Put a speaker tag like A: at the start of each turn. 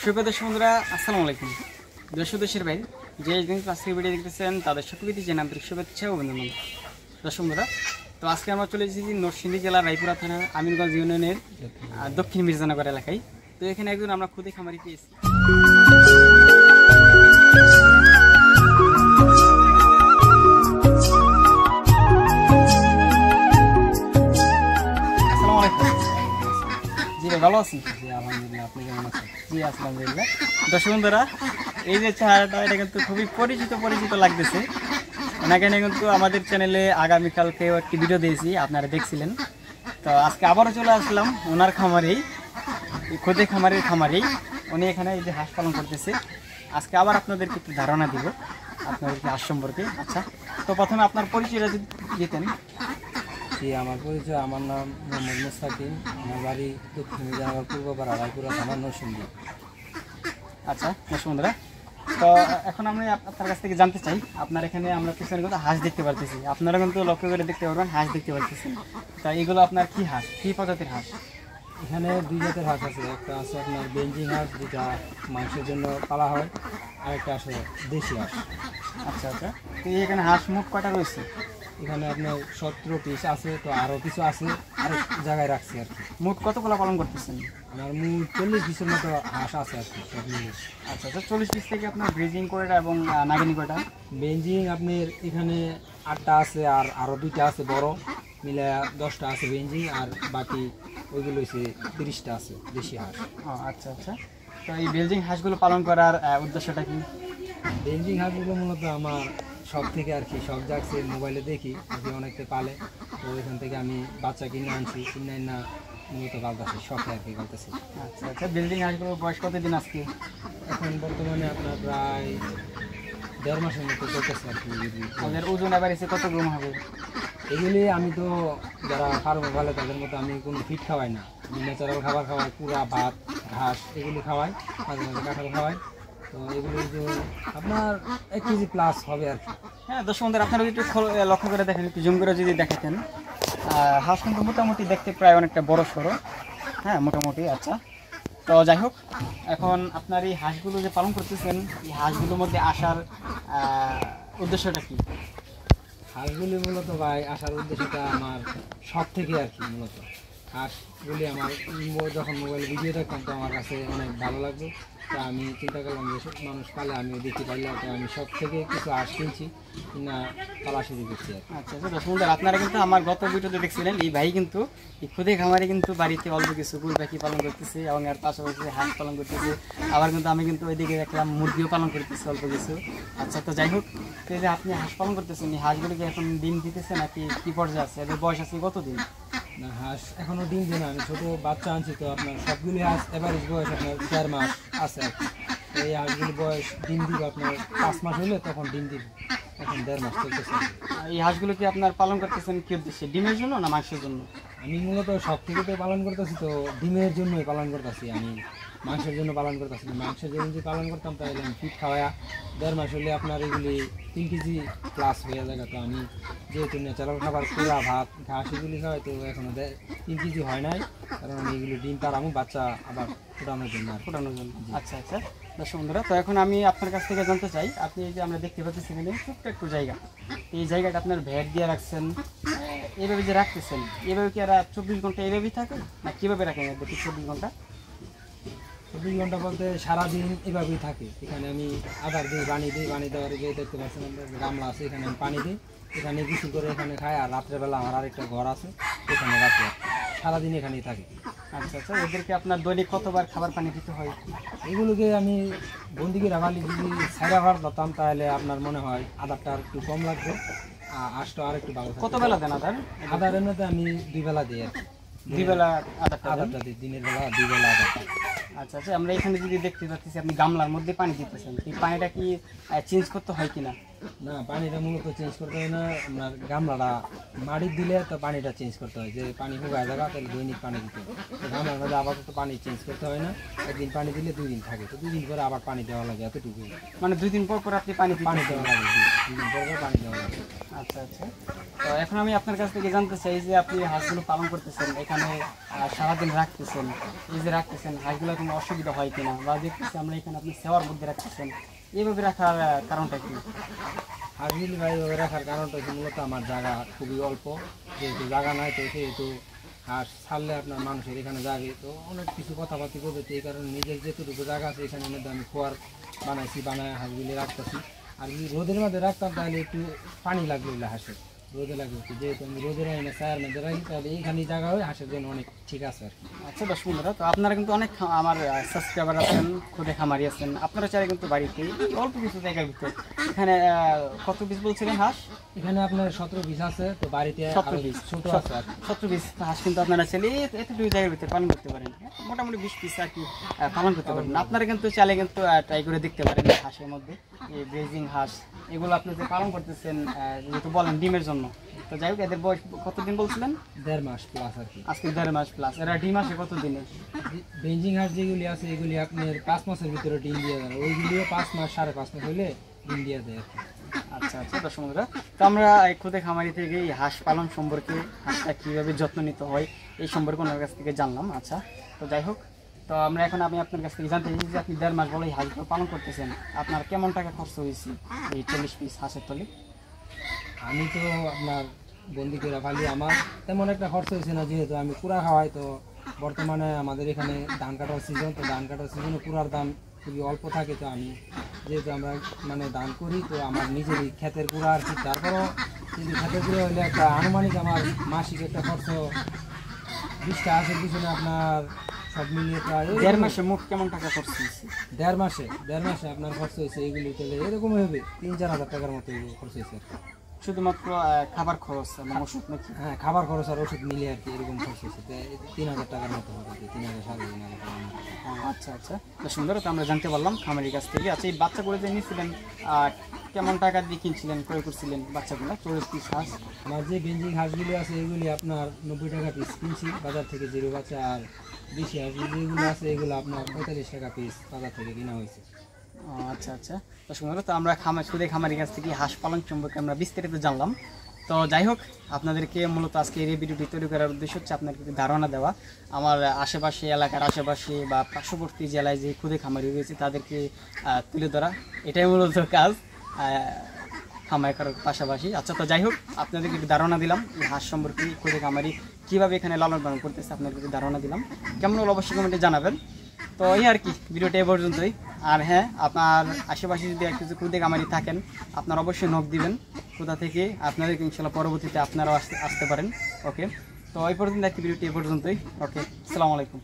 A: সুপ্রিয় দর্শক বন্ধুরা, আসসালামু আলাইকুম। দেশ ও দেশের বাইরে যে আজকের ভিডিও দেখতেছেন তাদের সকলকে যে আন্তরিক শুভেচ্ছা ও অভিনন্দন। দর্শক বন্ধুরা, তো আজকে আমরা চলে এসেছি নরসিংদী জেলার রায়পুরা থানার আমিনগঞ্জ ইউনিয়নের দক্ষিণ মির্জানগর এলাকায়। তো এখানে একজন আমরা খুদে খামারি পেয়েছি। জি ভাই, ভালো আছি?
B: আলহামদুলিল্লাহ, আপনি কেমন আছেন?
A: জি আলহামদুলিল্লাহ। দর্শক বন্ধুরা, এই যে চেহারাটা এটা কিন্তু খুবই পরিচিত লাগতেছে। ওনাকে নিয়ে কিন্তু আমাদের চ্যানেলে আগামীকালকেও একটি ভিডিও দিয়েছি, আপনারা দেখছিলেন। তো আজকে আবারও চলে আসলাম ওনার খামারেই, খুদে খামারেই উনি এখানে এই যে হাঁস পালন করতেছে। আজকে আবার আপনাদেরকে একটু ধারণা দিব আপনাদেরকে হাঁস সম্পর্কে। আচ্ছা, তো প্রথমে আপনার পরিচয়টা যদি দিতেন।
B: জি, আমার পরিচয়, আমার নাম মোহাম্মদ মুস্তাকিম। আমার বাড়ি দক্ষিণ মির্জানগর পূর্বপাড়া, রায়পুরা থানা, নরসিংদী।
A: আচ্ছা দর্শক বন্ধুরা, তো এখন আমি আপনার কাছ থেকে জানতে চাই, আপনার এখানে আমরা পিছনে কিন্তু হাঁস দেখতে পারতেছি, আপনারা কিন্তু লক্ষ্য করে দেখতে পারবেন হাঁস দেখতে পারতেছি। তা এগুলো আপনার কি হাঁস, কি প্রজাতির হাঁস?
B: এখানে দুই জাতের হাঁস আছে। একটা আছে আপনার বেঞ্জিং হাঁস, যেটা মাংসের জন্য পালা হয়, আর একটা আছে দেশি হাঁস।
A: আচ্ছা আচ্ছা, তো এখানে হাঁস মোট কয়টা রয়েছে?
B: এখানে আপনার 17 পিস আছে, তো আরও কিছু আছে, আরেক জায়গায় রাখছি আর কি।
A: মোট কতগুলো পালন করতেছেন?
B: আমার মোট 40 পিসের মতো হাঁস আছে আর কি, সব মিলিয়ে।
A: আচ্ছা আচ্ছা, 40 পিস থেকে আপনার ব্রিজিং কোয়েটা এবং নাগিনী কোয়েটা?
B: বেঞ্জিং আপনার এখানে 8টা আছে, আর আরও 2টা আছে বড়, মিলে 10টা আছে বেঞ্জিং, আর বাকি ওইগুলো হচ্ছে 30টা আছে দেশি হাঁস।
A: ও আচ্ছা আচ্ছা, তো এই বেলজিং হাঁসগুলো পালন করার উদ্দেশ্যটা কি?
B: বেঞ্জিং হাঁসগুলো মূলত আমার শখ থেকে আর কি, শখ জাগছে, মোবাইলে দেখি যে অনেকে পালে, তো ওইখান থেকে আমি বাচ্চা কিনে আনছি, কিনে না মূলত পালতেছি, শখে আর কি পালতেছি।
A: আচ্ছা আচ্ছা, বেলজিং হাঁসগুলোর বয়স কতদিন আজকে?
B: এখন বর্তমানে আপনার প্রায় 1.5 মাসের মতো চলতেছে আর কি।
A: ওদের ওজন এবার এসে কত গ্রাম হবে?
B: এগুলি আমি তো যারা ফার্মে পালে তাদের মতো আমি কোনো ফিট খাওয়াই না, আমি ন্যাচারাল খাবার খাওয়াই, পুরা ভাত ঘাস এগুলি খাওয়াই, মাঝে মাঝে কাঁঠাল খাওয়াই। তো এগুলি যে আপনার 1 কেজি প্লাস হবে আর কি।
A: হ্যাঁ দর্শক বন্ধুরা, আপনারা যদি একটু লক্ষ্য করে দেখেন, একটু জুম করে যদি দেখাতেন, হাঁস কিন্তু মোটামুটি দেখতে প্রায় অনেকটা বড় সড়ো, হ্যাঁ মোটামুটি। আচ্ছা, তো যাই হোক, এখন আপনার এই হাঁসগুলো যে পালন করতেছেন, এই হাঁসগুলোর মধ্যে আসার উদ্দেশ্যটা কি?
B: হাঁসগুলি মূলত ভাই আসার উদ্দেশ্যটা আমার শখ থেকে আর কি। মূলত হাঁসগুলি আমার যখন মোবাইলে ভিডিও দেখতাম, তো আমার কাছে অনেক ভালো লাগতো, তো আমি চিন্তা করলাম যে সব মানুষ পালে আমিও দেখতে পারলাম, তো আমি শখ থেকে কিছু হাঁস কিনছি, কিনা পালা শুরু করছি আর কি।
A: আচ্ছা আচ্ছা দর্শক বন্ধুরা, আপনারা কিন্তু আমার গত ভিডিওতে দেখছিলেন এই ভাই কিন্তু এই খুদে খামারে কিন্তু বাড়িতে অল্প কিছু গরু পাখি পালন করতেছে এবং এর পাশাপাশি হাঁস পালন করতেছে। আবার কিন্তু আমি কিন্তু ওইদিকে দেখলাম মুরগিও পালন করতেছি অল্প কিছু। আচ্ছা, তো যাই হোক, তো এই যে আপনি হাঁস পালন করতেছেন, এই হাঁসগুলোকে এখন ডিম দিতেছে নাকি কি পর্যায়ে আছে, এদের বয়স আছে কতদিন?
B: না, হাঁস এখনও ডিম দেয় না, আমি ছোটো বাচ্চা আনছি, তো আপনার সবগুলি হাঁস এভারেজ বয়স আপনার 4 মাস আছে আর কি। তো এই হাঁসগুলি বয়স ডিম দিবে আপনার 5 মাস হলে তখন ডিম দিবে, এখন 1.5 মাস চলতেছে।
A: এই হাঁসগুলো কি আপনার পালন করতেছেন কি উদ্দেশ্যে, ডিমের জন্য না মাংসের জন্য?
B: আমি মূলত সব থেকে তো পালন করতেছি, তো ডিমের জন্যই পালন করতেছি, আমি মাংসের জন্য পালন করতেছি না। মাংসের জন্য যদি পালন করতাম তাহলে আমি ফিট খাওয়ায়া 1.5 মাস হলে আপনার এগুলি 3 কেজি প্লাস হয়ে যায়। তো আমি যেহেতু ন্যাচারাল খাবার, পুরা ভাত ঘাস এগুলি খাওয়াই, তো এখনও 3 কেজি হয় নাই, কারণ আমি এগুলি ডিম পাড়ামো বাচ্চা আবার ফোটানোর জন্য আর
A: ফোটানোর জন্য। আচ্ছা আচ্ছা দর্শক বন্ধুরা, তো এখন আমি আপনার কাছ থেকে জানতে চাই, আপনি এই যে আমরা দেখতে পাচ্ছি এখানে ছোট্ট একটু জায়গা, এই জায়গাটা আপনার ভ্যাট দিয়ে রাখছেন, এইভাবে যে রাখতেছেন, এইভাবে কি আর 24 ঘন্টা এইভাবেই থাকে না কীভাবে রাখেন এদের 24 ঘন্টা?
B: 24 ঘন্টা বলতে সারাদিন এভাবেই থাকে। এখানে আমি আদার দিই, পানি দেওয়ার যে দেখতে পাচ্ছেন গামলা আছে, এখানে আমি পানি দিই, এখানে কিছু করে এখানে খাই, আর রাত্রেবেলা আমার আরেকটা ঘর আছে, এখানে রাখি, সারাদিন এখানেই থাকে।
A: আচ্ছা আচ্ছা, এদেরকে আপনার দৈনিক কতবার খাবার পানি দিতে হয়?
B: এগুলোকে আমি বন্দিকে রাখালি যদি সাইডা ভাত ধরতাম তাহলে আপনার মনে হয় আদারটা আর একটু কম লাগবে, আঁশটা আর একটু ভালো।
A: কত বেলা দেন আদার?
B: আদার এমনিতে আমি 2 বেলা দিই আর কি।
A: 2 বেলা আদারটা
B: দিই, দিনের বেলা 2 বেলা আদারটা।
A: আচ্ছা আচ্ছা, আমরা এখানে যদি দেখতে পাচ্ছি আপনি গামলার মধ্যে পানি দিতেছেন, এই পানিটা কি চেঞ্জ করতে হয় কিনা?
B: না, পানিটা মূলত চেঞ্জ করতে হয় না, আপনার গামলাটা মাটি দিলে তো পানিটা চেঞ্জ করতে হয়, যে পানি শুকায় জায়গা তাহলে দৈনিক পানি দিতে হয়। তো গামলার মধ্যে আপাতত পানি চেঞ্জ করতে হয় না, একদিন পানি দিলে 2 দিন থাকে, তো 2 দিন পরে আবার পানি দেওয়া লাগে, এতটুকু।
A: মানে 2 দিন পর পর আপনি পানি
B: পানি
A: দিতেছেন?
B: দেওয়া লাগে, 2 দিন পর পর পানি দেওয়া লাগে।
A: আচ্ছা আচ্ছা। তো এখন আমি আপনার কাছ থেকে জানতে চাই যে আপনি হাঁসগুলো পালন করতেছেন, এখানে সারাদিন রাখতেছেন, এই যে রাখতেছেন হাঁসগুলো কোনো অসুবিধা হয় কিনা, বা দেখতেছি আমরা এখানে আপনি সেওয়ার মধ্যে রাখতেছেন, এইভাবে রাখার কারণটা কি?
B: হাঁসগুলি ভাইভাবে রাখার কারণটা হচ্ছে মূলত আমার জায়গা খুবই অল্প, যেহেতু জায়গা নাই তো সেহেতু হাঁস ছাড়লে আপনার মানুষের এখানে যাবে, তো অনেক কিছু কথাবার্তা করবে, তো এই কারণে নিজের যেটুকু জায়গা আছে এখানের মধ্যে আমি খোয়ার বানায় হাঁসগুলি রাখতেছি। আর যদি রোদের মধ্যে রাখতাম তাহলে একটু পানি লাগলো হাঁসের, রোদে লাগবে, যেহেতু আমি রোদে রাখি না ছায়ার মধ্যে রাখি, তাহলে এইখানে জায়গা হয় হাঁসের জন্য অনেক ঠিক আছে আর কি।
A: আচ্ছা দর্শক বন্ধুরা, তো আপনারা কিন্তু অনেক আমার সাবস্ক্রাইবার আছেন, খুদে খামারি আছেন, আপনারা চাইলে কিন্তু বাড়িতে অল্প কিছু জায়গার ভিতর এখানে কত পিস বলছিলেন হাঁস?
B: এখানে আপনার 17 পিস আছে, তো বাড়িতে
A: 17 পিস
B: ছোট আছে আর কি।
A: 17 পিস হাঁস কিন্তু আপনারা চাইলে এতটুকু জায়গার ভিতরে পালন করতে পারেন, মোটামুটি 20 পিস আর কি পালন করতে পারেন। আপনারা কিন্তু চাইলে কিন্তু ট্রাই করে দেখতে পারেন এই হাঁসের মধ্যে, এই ব্রেজিং হাঁস এগুলো আপনি যে পালন করতেছেন, যেহেতু বলেন ডিমের জন্য, তো যাই হোক এদের বয়স কতদিন বলছিলেন?
B: 1.5 মাস প্লাস আর কি।
A: আজকে 1.5 মাস প্লাস। এরা ডিম আসে কত দিনে?
B: বেঞ্জিং হাঁস যেগুলি আছে এগুলি আপনার 5 মাসের ভিতরে ডিম দিয়ে দেয়, ওইগুলিও 5 মাস 5.5 মাস হলে ডিম দিয়ে দেয় আর কি।
A: আচ্ছা আচ্ছা দর্শক বন্ধুরা, তো আমরা এই খুদে খামারি থেকে এই হাঁস পালন সম্পর্কে, হাঁসটা কীভাবে যত্ন নিতে হয় এই সম্পর্কে ওনার কাছ থেকে জানলাম। আচ্ছা, তো যাই হোক, তো আমরা এখন আমি আপনার কাছ থেকে জানতে চাই যে আপনি 1.5 মাস বলে এই হাঁসগুলো পালন করতেছেন, আপনার কেমন টাকা খরচ হয়েছে এই 40 পিস হাঁসের তলে?
B: আমি তো আপনার বন্দি করে ফালি, আমার তেমন একটা খরচ হয়েছে না, যেহেতু আমি কুড়া খাওয়াই। তো বর্তমানে আমাদের এখানে ধান কাটার সিজন, তো ধান কাটার সিজনে কুড়ার দাম খুবই অল্প থাকে, তো আমি যেহেতু আমরা মানে ধান করি, তো আমার নিজেরই ক্ষেতের কুড়া আর কি। তারপরও কিন্তু ক্ষেতের কুড়া হলে একটা আনুমানিক আমার মাসিক একটা খরচ 20টা হাঁসের পিছনে আপনার সব মিলিয়ে প্রায়
A: 1.5 মাসে মোট কেমন টাকা খরচ হয়েছে?
B: 1.5 মাসে আপনার খরচ হয়েছে এইগুলি তাহলে এরকম হবে 3-4 হাজার টাকার মতো খরচ হয়েছে আর কি।
A: শুধুমাত্র খাবার খরচ এবং ওষুধ নাকি?
B: হ্যাঁ, খাবার খরচ আর ওষুধ মিলিয়ে আর কি এরকম খরচ হয়েছে, 3,000 টাকার মতো হবে, 3,000 3,500 টাকার মতো।
A: আচ্ছা আচ্ছা, তো সুন্দর, তো আমরা জানতে পারলাম খামারির কাছ থেকে। আচ্ছা, এই বাচ্চাগুলো যে নিয়েছিলেন কেমন টাকা দিয়ে কিনছিলেন, ক্রয় করছিলেন বাচ্চাগুলো? 40 পিস হাঁস।
B: আমার যে বেঞ্জিং হাঁসগুলি আছে এগুলি আপনার 90 টাকা পিস কিনছি বাজার থেকে জিরো বাচ্চা, আর দেশি হাঁস যেগুলো আছে এগুলো আপনার 45 টাকা পিস বাজার থেকে কেনা হয়েছে।
A: আচ্ছা আচ্ছা, তো সুন্দর, তো আমরা খামারির কাছ থেকে হাঁস পালন সম্পর্কে আমরা বিস্তারিত জানলাম। তো যাই হোক, আপনাদেরকে মূলত আজকে এই ভিডিওটি তৈরি করার উদ্দেশ্য হচ্ছে আপনাদেরকে ধারণা দেওয়া, আমার আশেপাশে এলাকার আশেপাশে বা পার্শ্ববর্তী জেলায় যে খুদে খামারি রয়েছে তাদেরকে তুলে ধরা, এটাই মূলত কাজ খামারি করার পাশাপাশি। আচ্ছা, তো যাই হোক, আপনাদেরকে একটু ধারণা দিলাম এই হাঁস সম্পর্কে, খুদে খামারি কীভাবে এখানে লালন পালন করতেছে আপনাদেরকে ধারণা দিলাম। কেমন হলো অবশ্যই কমেন্টে জানাবেন। তো এই আর কি, ভিডিওটা এ পর্যন্তই। আর হ্যাঁ, আপনার আশেপাশে যদি কিছু খুদে খামারি থাকেন আপনারা অবশ্যই নক দিবেন কোথা থেকে, আপনাদেরকে ইনশাল্লাহ পরবর্তীতে আপনারাও আসতে পারেন। ওকে, তো এই পর্যন্ত একটি ভিডিওটি এ পর্যন্তই। ওকে, আসসালামু আলাইকুম।